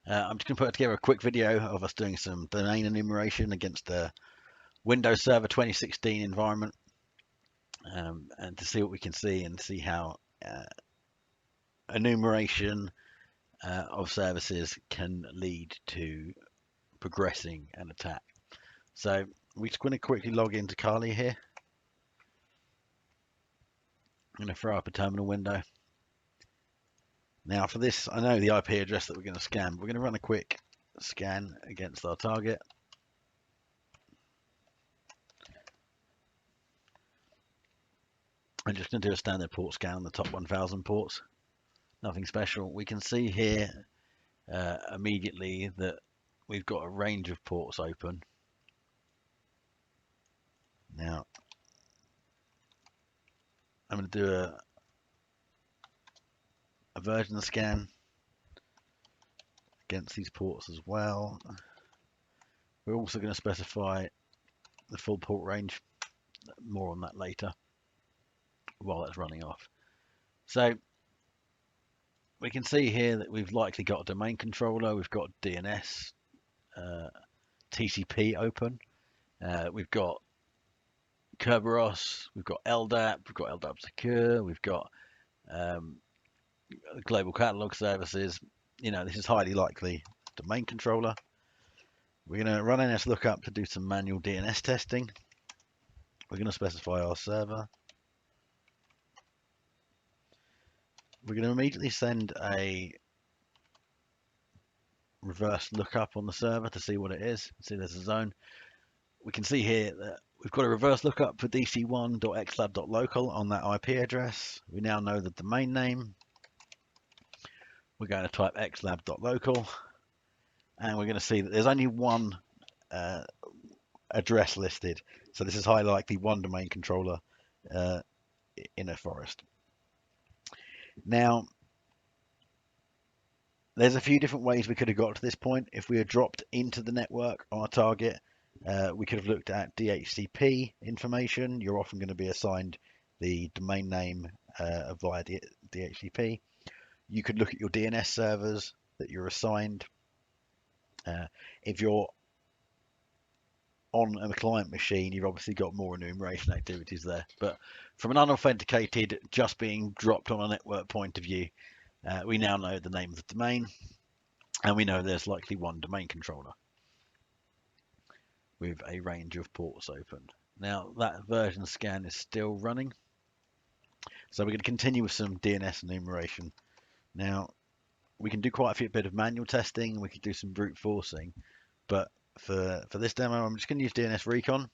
I'm just going to put together a quick video of us doing some domain enumeration against the Windows Server 2016 environment, and to see what we can see and see how enumeration of services can lead to progressing an attack. So we're just going to quickly log into Kali here. I'm going to throw up a terminal window. Now for this, I know the IP address that we're going to scan, but we're going to run a quick scan against our target. I'm just going to do a standard port scan on the top 1000 ports. Nothing special. We can see here immediately that we've got a range of ports open. Now I'm going to do a version scan against these ports as well. We're also going to specify the full port range. More on that later while that's running off. So we can see here that we've likely got a domain controller, we've got DNS, TCP open, we've got Kerberos, we've got LDAP, we've got LDAP Secure, we've got global catalog services. You know, this is highly likely domain controller. We're going to run NSLOOKUP to do some manual DNS testing. We're going to specify our server. We're going to immediately send a reverse lookup on the server to see what it is. See, there's a zone. We can see here that we've got a reverse lookup for dc1.xlab.local on that IP address. We now know the domain name. We're going to type xlab.local, and we're going to see that there's only one address listed. So this is highly likely one domain controller in a forest. Now, there's a few different ways we could have got to this point. If we had dropped into the network on our target, we could have looked at DHCP information. You're often going to be assigned the domain name via DHCP. You could look at your DNS servers that you're assigned. If you're on a client machine, you've obviously got more enumeration activities there. But from an unauthenticated, just being dropped on a network point of view, we now know the name of the domain, and we know there's likely one domain controller with a range of ports open. Now that version scan is still running, so we're going to continue with some DNS enumeration. Now we can do quite a bit of manual testing, we could do some brute forcing, but for this demo I'm just going to use DNS Recon.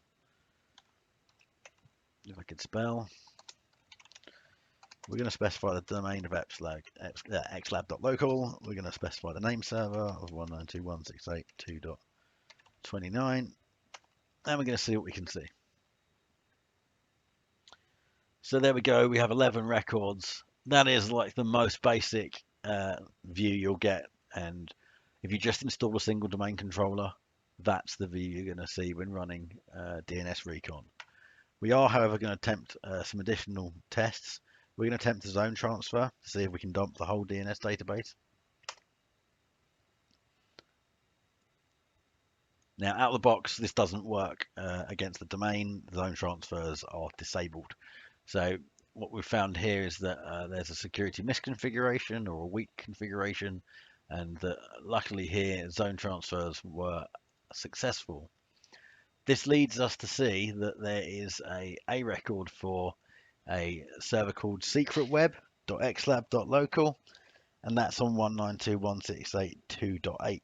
If I could spell. We're going to specify the domain of xlab.local. We're going to specify the name server of 192.168.2.29, and we're going to see what we can see. So there we go, we have 11 records. That is like the most basic view you'll get, and if you just install a single domain controller, that's the view you're going to see when running DNS Recon. We are, however, going to attempt some additional tests. We're going to attempt a zone transfer to see if we can dump the whole DNS database. Now, out of the box, this doesn't work against the domain. The zone transfers are disabled. So what we've found here is that there's a security misconfiguration or a weak configuration, and that luckily here zone transfers were successful. This leads us to see that there is a record for a server called secretweb.xlab.local, and that's on 192.168.2.8.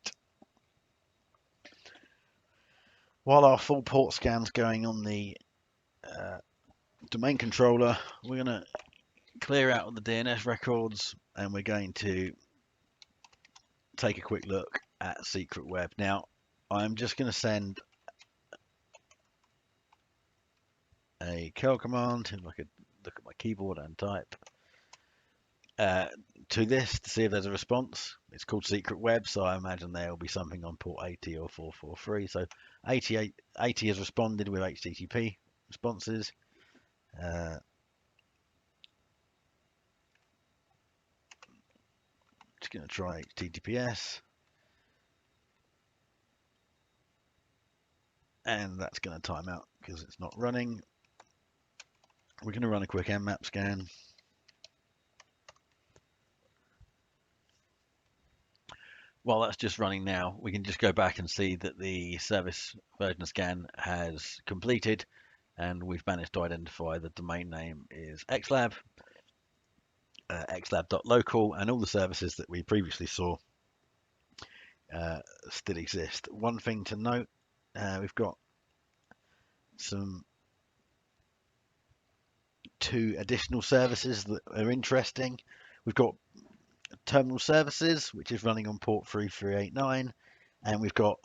While our full port scan's going on the domain controller, we're going to clear out the DNS records, and we're going to take a quick look at Secret Web. Now, I'm just going to send a curl command, if I could look at my keyboard and type, to this to see if there's a response. It's called Secret Web, so I imagine there will be something on port 80 or 443. So 80 has responded with HTTP responses. Just going to try HTTPS. and that's going to time out because it's not running. We're going to run a quick Nmap scan. While that's just running now, we can just go back and see that the service version scan has completed, and we've managed to identify the domain name is xlab, xlab.local, and all the services that we previously saw still exist. One thing to note, we've got two additional services that are interesting. We've got terminal services, which is running on port 3389, and we've got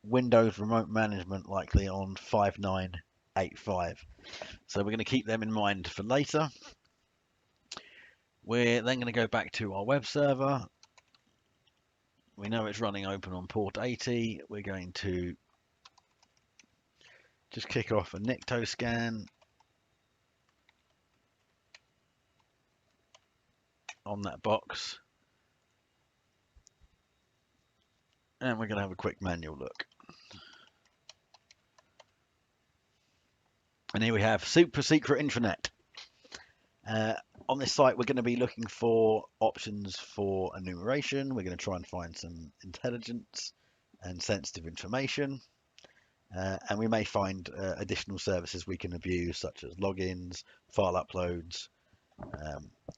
Windows remote management likely on 5985. So we're going to keep them in mind for later. We're then going to go back to our web server. We know it's running open on port 80. We're going to just kick off a Nikto scan on that box. And we're going to have a quick manual look. And here we have super secret intranet. On this site, we're going to be looking for options for enumeration. We're going to try and find some intelligence and sensitive information. And we may find additional services we can abuse, such as logins, file uploads.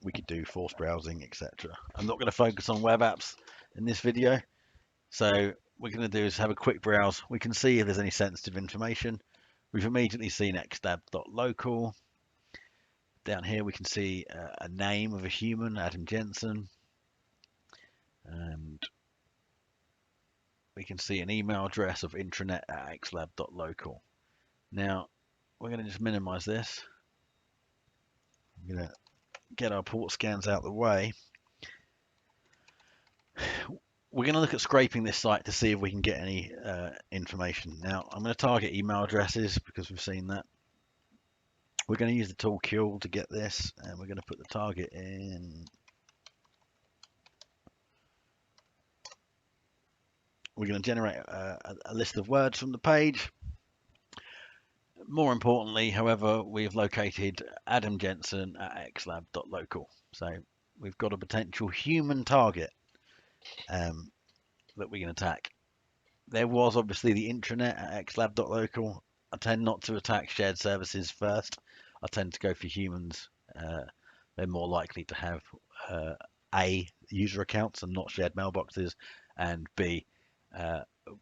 We could do force browsing, etc. I'm not going to focus on web apps in this video. So what we're going to do is have a quick browse. We can see if there's any sensitive information. We've immediately seen xlab.local. Down here we can see a name of a human, Adam Jensen. And we can see an email address of intranet@xlab.local. Now, we're going to just minimize this. I'm going to get our port scans out of the way. We're going to look at scraping this site to see if we can get any information. Now, I'm going to target email addresses because we've seen that. We're going to use the tool Cule to get this, and we're going to put the target in. We're going to generate a list of words from the page. More importantly, however, we've located Adam Jensen at xlab.local. So we've got a potential human target that we can attack. There was obviously the intranet at xlab.local. I tend not to attack shared services first. I tend to go for humans. They're more likely to have A, user accounts and not shared mailboxes, and B,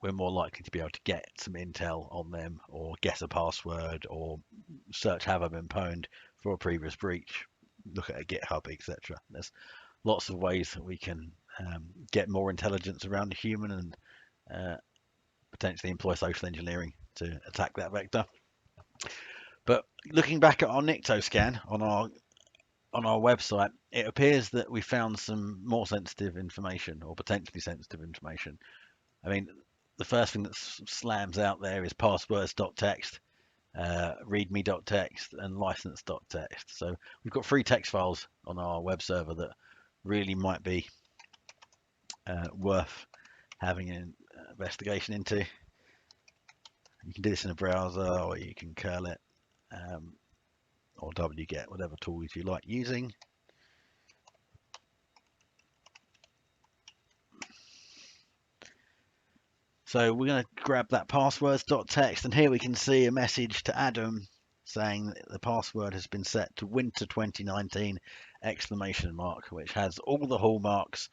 we're more likely to be able to get some intel on them, or guess a password, or search have I been pwned for a previous breach, look at a GitHub, etc. There's lots of ways that we can get more intelligence around a human and potentially employ social engineering to attack that vector. But looking back at our Nikto scan on our website, it appears that we found some more sensitive information, or potentially sensitive information. I mean, the first thing that slams out there is passwords.txt, readme.txt, and license.txt. So we've got 3 text files on our web server that really might be worth having an investigation into. You can do this in a browser, or you can curl it, or wget, whatever tools you like using. So we're going to grab that passwords.txt, and here we can see a message to Adam saying that the password has been set to winter 2019 ! Which has all the hallmarks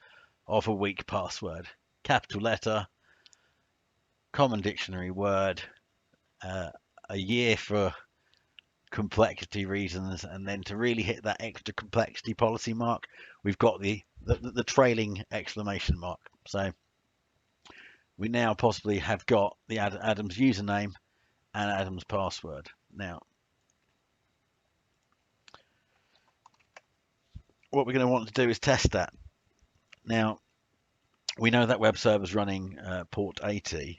of a weak password. Capital letter, common dictionary word, a year for complexity reasons, and then to really hit that extra complexity policy mark, we've got the trailing exclamation mark. So we now possibly have got the Adam's username and Adam's password. Now, what we're going to want to do is test that. Now, we know that web server is running port 80,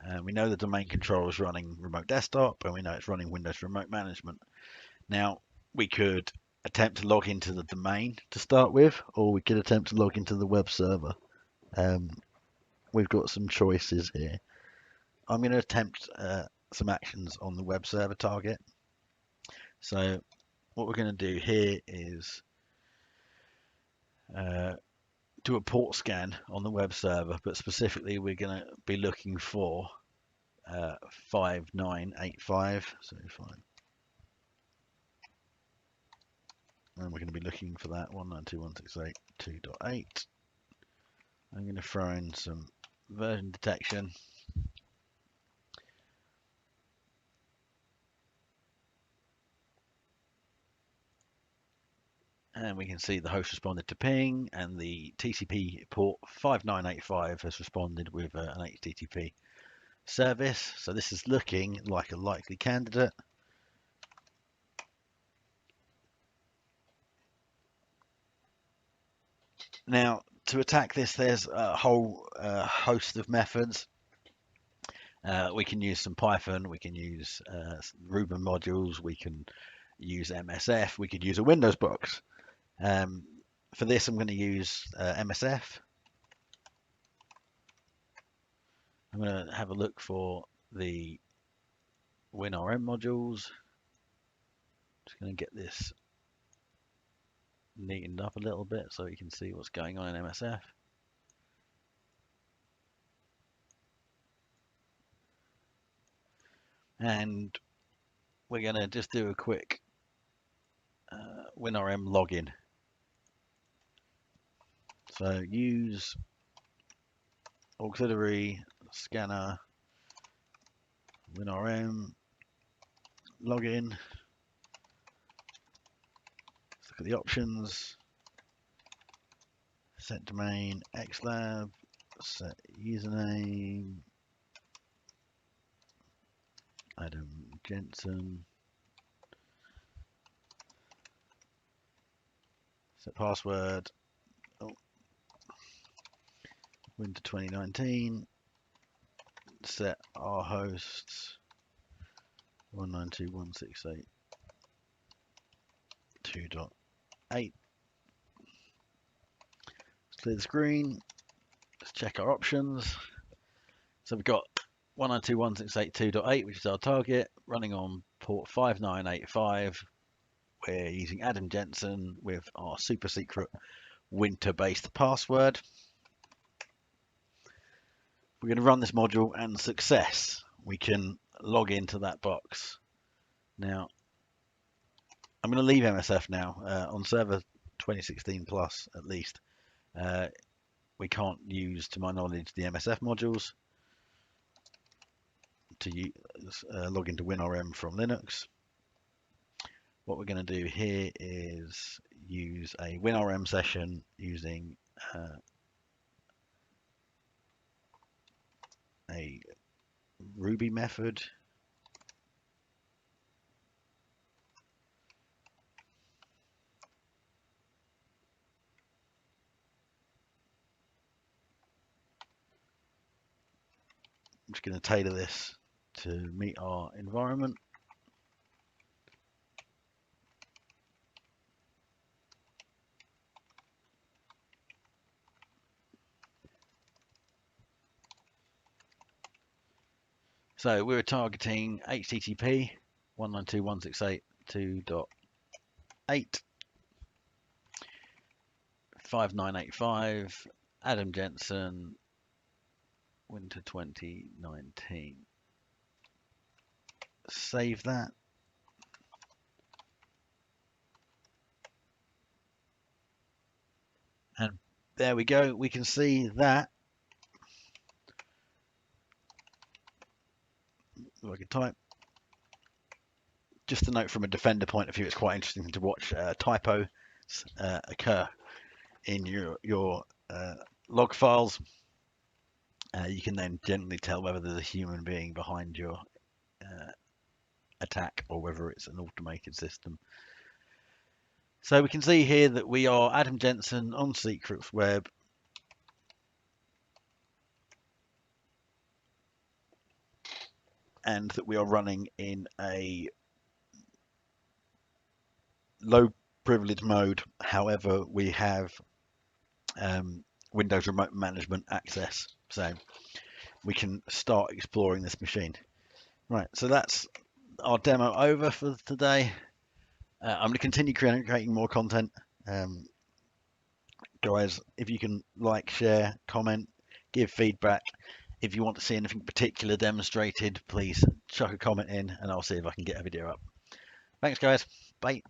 and we know the domain controller is running remote desktop, and we know it's running Windows remote management. Now, we could attempt to log into the domain to start with, or we could attempt to log into the web server. We've got some choices here. I'm going to attempt some actions on the web server target. So what we're going to do here is do a port scan on the web server, but specifically we're going to be looking for 5985. So and we're going to be looking for that 192.168.2.8. I'm going to throw in some version detection. And we can see the host responded to ping, and the TCP port 5985 has responded with an HTTP service. So this is looking like a likely candidate. Now, to attack this, there's a whole host of methods. We can use some Python, we can use Ruby modules, we can use MSF, we could use a Windows box. For this, I'm going to use MSF. I'm going to have a look for the WinRM modules. Just going to get this neatened up a little bit so you can see what's going on in MSF. And we're going to just do a quick WinRM login. So use auxiliary scanner WinRM login. Let's look at the options. Set domain xlab, set username Adam Jensen, set password winter 2019, set our hosts 192.168.2.8. Let's clear the screen. Let's check our options. So we've got 192.168.2.8, which is our target, running on port 5985. We're using Adam Jensen with our super secret winter-based password. We're going to run this module, and success. We can log into that box. Now, I'm going to leave MSF now. On server 2016 plus, at least, we can't use, to my knowledge, the MSF modules to log into WinRM from Linux. What we're going to do here is use a WinRM session using a Ruby method. I'm just going to tailor this to meet our environment. So we're targeting HTTP 192.168.2.8, 5985, Adam Jensen, winter 2019. Save that. And there we go. We can see that. If I could type. Just a note from a defender point of view, it's quite interesting to watch typos occur in your log files. You can then generally tell whether there's a human being behind your attack or whether it's an automated system. So we can see here that we are Adam Jensen on Secrets Web. And that we are running in a low privilege mode. However, we have Windows Remote Management access. So we can start exploring this machine. Right, so that's our demo over for today. I'm going to continue creating more content. Guys, if you can like, share, comment, give feedback. If you want to see anything particular demonstrated, please chuck a comment in and I'll see if I can get a video up. Thanks, guys. Bye.